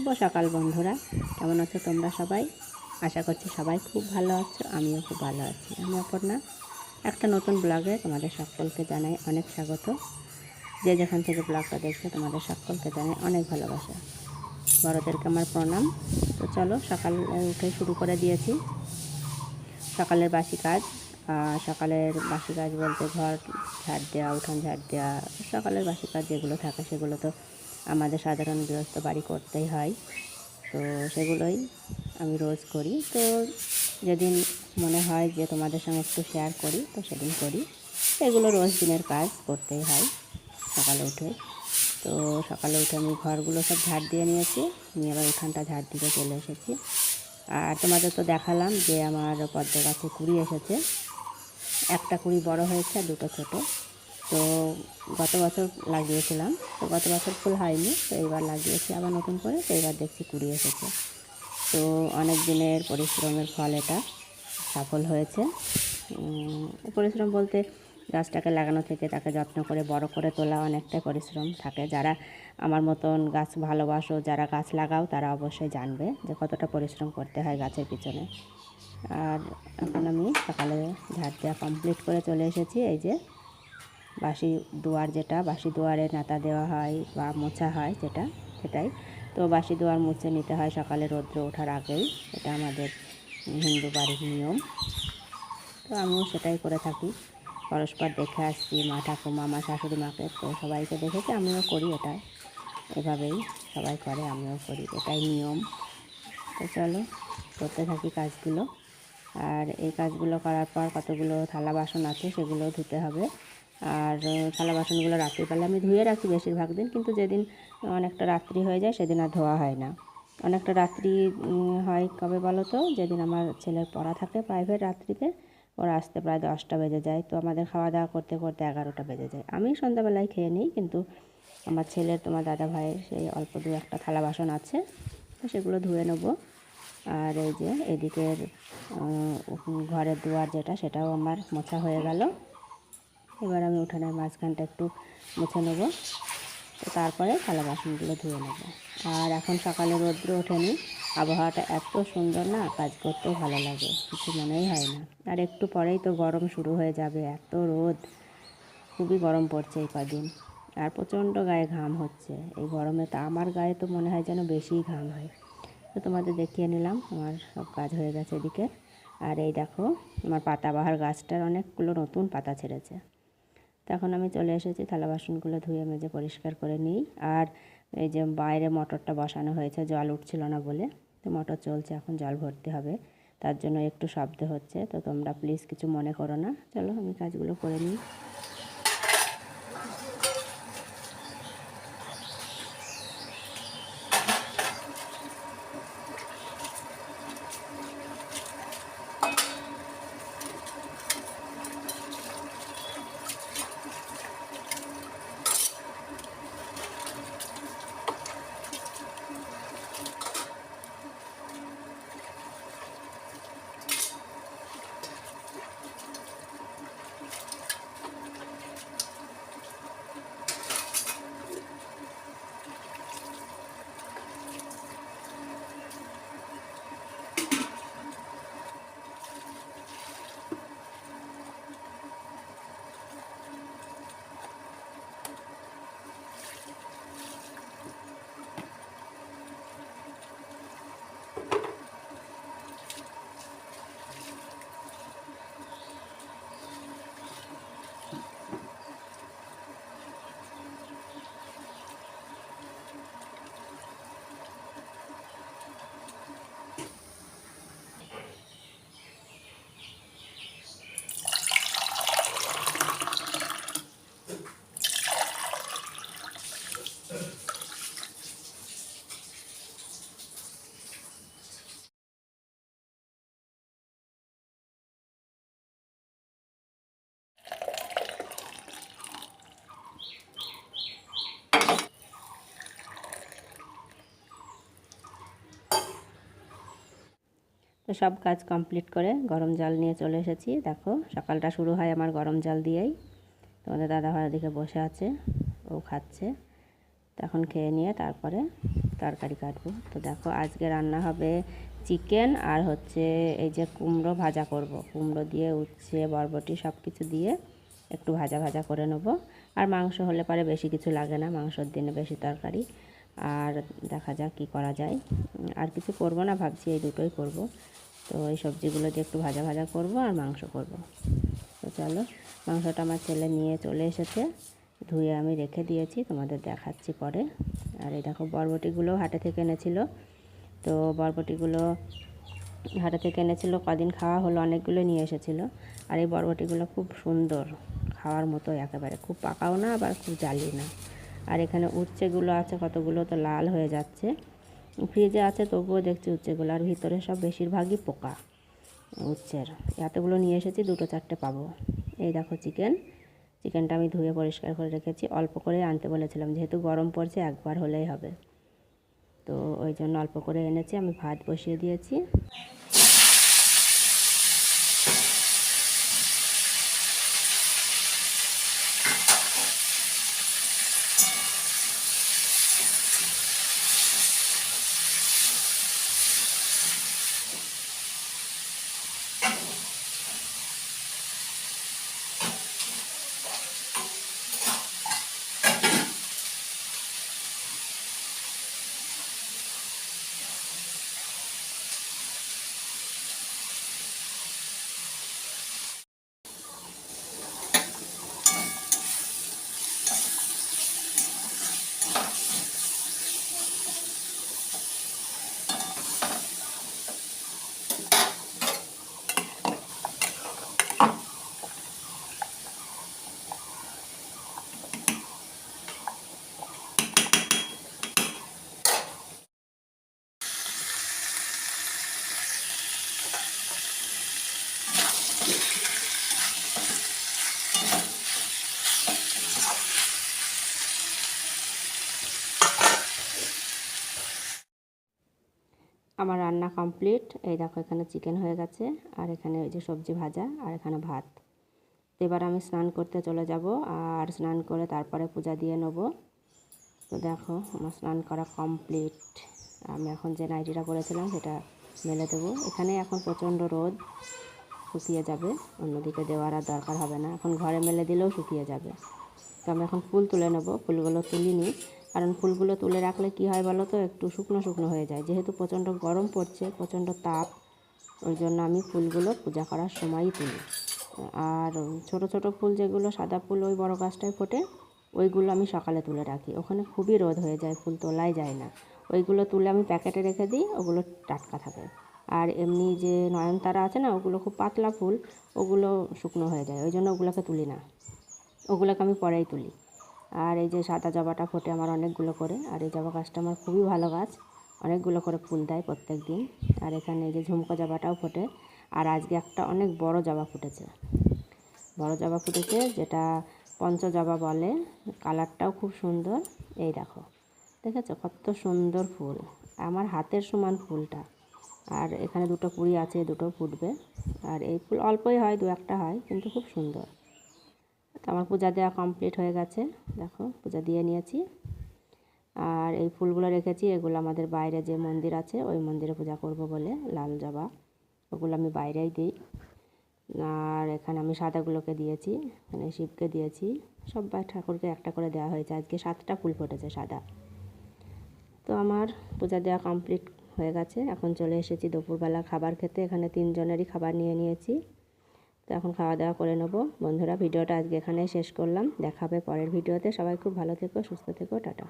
শুভ সকাল বন্ধুরা, কেমন আছো তোমরা সবাই? আশা করছি সবাই খুব ভালো আছো, আমিও খুব ভালো আছি। আমি অপর্ণা, একটা নতুন ব্লগে তোমাদের সকলকে জানাই অনেক স্বাগত। যে যেখান থেকে ব্লগটা দেখছো তোমাদের সকলকে জানাই অনেক ভালোবাসা, বড়োদেরকে আমার প্রণাম। তো চলো, সকালে উঠে শুরু করে দিয়েছি সকালের বাসি কাজ। সকালের বাসি কাজ বলতে ঘর ঝাড় দেওয়া, উঠান ঝাড় দেওয়া, সকালের বাসি কাজ যেগুলো থাকে সেগুলো তো আমাদের সাধারণ গৃহস্থ বাড়ি করতেই হয়। তো সেগুলোই আমি রোজ করি। তো যেদিন মনে হয় যে তোমাদের সঙ্গে একটু শেয়ার করি তো সেদিন করি। এগুলো রোজ দিনের কাজ করতেই হয় সকালে উঠে। তো সকালে উঠে আমি ঘরগুলো সব ঝাড় দিয়ে নিয়েছি, নিয়ে আবার উঠানটা ঝাড় দিতে চলে এসেছি। আর তোমাদের তো দেখালাম যে আমার পদ্ম গাছে কুড়ি এসেছে, একটা কুড়ি বড় হয়েছে আর দুটো ছোটো। তো গত বছর লাগিয়েছিলাম, তো গত বছর ফুল হয়নি, তো এইবার লাগিয়েছি আবার নতুন করে। তো এইবার দেখছি কুড়ি এসেছে। তো অনেক দিনের পরিশ্রমের ফল, এটা সফল হয়েছে। পরিশ্রম বলতে গাছটাকে লাগানো থেকে তাকে যত্ন করে বড় করে তোলা অনেকটাই পরিশ্রম থাকে। যারা আমার মতন গাছ ভালোবাসো, যারা গাছ লাগাও, তারা অবশ্যই জানবে যে কতটা পরিশ্রম করতে হয় গাছের পিছনে। আর এখন আমি সকালে ঝাড় দেওয়া কমপ্লিট করে চলে এসেছি। এই যে বাসি দুয়ার, যেটা বাসি দুয়ারে নাতা দেওয়া হয় বা মোছা হয় সেটাই। তো বাসি দুয়ার মুছে নিতে হয় সকালে রৌদ্র ওঠার আগেই, এটা আমাদের হিন্দু বাড়ির নিয়ম। তো আমিও সেটাই করে থাকি, পরস্পর দেখে আসছি মা ঠাকুমা, আমার শাশুড়ি মাকে, তো সবাইকে দেখেছি, আমিও করি এটা। এভাবেই সবাই করে, আমিও করি, এটাই নিয়ম। তো চলো করতে থাকি কাজগুলো। আর এই কাজগুলো করার পর কতগুলো থালা বাসন আছে সেগুলো ধুতে হবে। আর থালা বাসনগুলো রাত্রিবেলা আমি ধুয়ে রাখি বেশিরভাগ দিন, কিন্তু যেদিন অনেকটা রাত্রি হয়ে যায় সেদিন আর ধোয়া হয় না। অনেকটা রাত্রি হয় কবে বলো তো? যেদিন আমার ছেলের পড়া থাকে প্রাইভেট রাত্রিতে, ওরা আসতে প্রায় 10টা বেজে যায়। তো আমাদের খাওয়া দাওয়া করতে করতে 11টা বেজে যায়। আমি সন্ধ্যাবেলায় খেয়ে নিই, কিন্তু আমার ছেলের, তোমার দাদা ভাইয়ের সেই অল্প দু একটা থালা বাসন আছে, তো সেগুলো ধুয়ে নেবো। আর এই যে এদিকের ঘরের দুয়ার যেটা, সেটাও আমার মোছা হয়ে গেল। এবার আমি উঠানের মাঝখানটা একটু মুছে নেবো, তো তারপরে থালা বাসনগুলো ধুয়ে নেব। আর এখন সকালে রৌদ্র ওঠেনি, আবহাওয়াটা এত সুন্দর না, কাজ করতেও ভালো লাগে, কিছু মনেই হয় না। আর একটু পরেই তো গরম শুরু হয়ে যাবে, এত রোদ, খুবই গরম পড়ছে এই কদিন। আর প্রচণ্ড গায়ে ঘাম হচ্ছে এই গরমে, তো আমার গায়ে তো মনে হয় যেন বেশিই ঘাম হয়। তো তোমাদের দেখিয়ে নিলাম আমার সব কাজ হয়ে গেছে এদিকে। আর এই দেখো, আমার পাতাবাহার গাছটার অনেকগুলো নতুন পাতা ছেড়েছে। তো এখন আমি চলে এসেছি থালা বাসনগুলো ধুয়ে মেজে পরিষ্কার করে নিই। আর এই যে বাইরে মোটরটা বসানো হয়েছে, জল উঠছিল না বলে, তো মোটর চলছে, এখন জল ভরতে হবে, তার জন্য একটু শব্দ হচ্ছে। তো তোমরা প্লিজ কিছু মনে করো না, চলো আমি কাজগুলো করে নিই। তো সব কাজ কমপ্লিট করে গরম জল নিয়ে চলে এসেছি। দেখো, সকালটা শুরু হয় আমার গরম জল দিয়েই। তোমাদের দাদাভাই ওদিকে বসে আছে, ও খাচ্ছে। তখন খেয়ে নিয়ে তারপরে তরকারি কাটবো। তো দেখো আজকে রান্না হবে চিকেন আর হচ্ছে এই যে কুমড়ো ভাজা করব। কুমড়ো দিয়ে উচ্ছে বরবটি সব কিছু দিয়ে একটু ভাজা ভাজা করে নেব। আর মাংস হলে পরে বেশি কিছু লাগে না, মাংসর দিনে বেশি তরকারি। আর দেখা যাক কী করা যায়, আর কিছু করব না, ভাবছি এই দুটোই করব। তো এই সবজিগুলো দিয়ে একটু ভাজা ভাজা করব আর মাংস করব। তো চলো, মাংসটা আমার ছেলে নিয়ে চলে এসেছে, ধুয়ে আমি রেখে দিয়েছি, তোমাদের দেখাচ্ছি পরে। আর এই দেখো বরবটিগুলো হাটে থেকে এনেছিল। তো বরবটিগুলো হাটে থেকে এনেছিল, কদিন খাওয়া হলো, অনেকগুলো নিয়ে এসেছিলো। আর এই বরবটিগুলো খুব সুন্দর, খাওয়ার মতো একেবারে, খুব পাকাও না আবার খুব জালি না। আর এখানে উচ্ছেগুলো আছে কতগুলো, তো লাল হয়ে যাচ্ছে, ফ্রিজে আছে তবুও দেখছি উচ্ছেগুলো, আর ভিতরে সব বেশিরভাগই পোকা উচ্ছের। এতগুলো নিয়ে এসেছি, 2-4টে পাবো। এই দেখো চিকেনটা আমি ধুয়ে পরিষ্কার করে রেখেছি, অল্প করে আনতে বলেছিলাম, যেহেতু গরম পড়ছে একবার হলেই হবে, তো ওই জন্য অল্প করে এনেছি। আমি ভাত বসিয়ে দিয়েছি। আমার রান্না কমপ্লিট। এই দেখো এখানে চিকেন হয়ে গেছে, আর এখানে ওই যে সবজি ভাজা, আর এখানে ভাত। তো এবার আমি স্নান করতে চলে যাব, আর স্নান করে তারপরে পূজা দিয়ে নেব। তো দেখো আমার স্নান করা কমপ্লিট। আমি এখন যে নাইটিটা করেছিলাম সেটা মেলে দেবো। এখানে এখন প্রচণ্ড রোদ, শুকিয়ে যাবে, অন্যদিকে দেওয়ার আর দরকার হবে না, এখন ঘরে মেলে দিলেও শুকিয়ে যাবে। তো আমি এখন ফুল তুলে নেব। ফুলগুলো তুলিনি, কারণ ফুলগুলো তুলে রাখলে কি হয় বলো তো, একটু শুকনো শুকনো হয়ে যায়, যেহেতু প্রচণ্ড গরম পড়ছে, প্রচণ্ড তাপ, ওই জন্য আমি ফুলগুলো পূজা করার সময়ই তুলি। আর ছোট ছোট ফুল যেগুলো সাদা ফুল ওই বড় গাছটায় ফোটে, ওইগুলো আমি সকালে তুলে রাখি, ওখানে খুবই রোদ হয়ে যায়, ফুল তোলাই যায় না। ওইগুলো তুলে আমি প্যাকেটে রেখে দিই, ওগুলো টাটকা থাকে। আর এমনি যে নয়নতারা আছে না, ওগুলো খুব পাতলা ফুল, ওগুলো শুকনো হয়ে যায়, ওই জন্য ওগুলোকে তুলি না, ওগুলোকে আমি পরেই তুলি। আর এই যে সাদা জবাটা ফোটে আমার অনেকগুলো করে, আর এই জবা গাছটা আমার খুবই ভালো গাছ, অনেকগুলো করে ফুল দেয় প্রত্যেক দিন। আর এখানে এই যে ঝুমকো জবাটাও ফোটে, আর আজকে একটা অনেক বড় জবা ফুটেছে, যেটা পঞ্চ জবা বলে। কালারটাও খুব সুন্দর। এই দেখো, দেখেছো কত সুন্দর ফুল, আমার হাতের সমান ফুলটা। আর এখানে দুটো কুঁড়ি আছে, দুটো ফুটবে। আর এই ফুল অল্পই হয়, 2-1টা হয়, কিন্তু খুব সুন্দর। তো আমার পূজা দেওয়া কমপ্লিট হয়ে গেছে, দেখো পূজা দিয়ে নিয়েছি। আর এই ফুলগুলো রেখেছি, এগুলো আমাদের বাইরে যে মন্দির আছে ওই মন্দিরে পূজা করব বলে, লাল জবা, ওগুলো আমি বাইরেই দিই। আর এখানে আমি সাদাগুলোকে দিয়েছি, এখানে শিবকে দিয়েছি, সবাই ঠাকুরকে একটা করে দেওয়া হয়েছে। আজকে 7টা ফুল ফুটেছে সাদা। তো আমার পূজা দেওয়া কমপ্লিট হয়ে গেছে, এখন চলে এসেছি দুপুরবেলা খাবার খেতে। এখানে 3 জনেরই খাবার নিয়ে নিয়েছি। তো এখন খাওয়া দাওয়া করে নেব। বন্ধুরা, ভিডিওটা আজকে এখানেই শেষ করলাম, দেখা হবে পরের ভিডিওতে। সবাই খুব ভালো থেকো, সুস্থ থেকো, টাটা।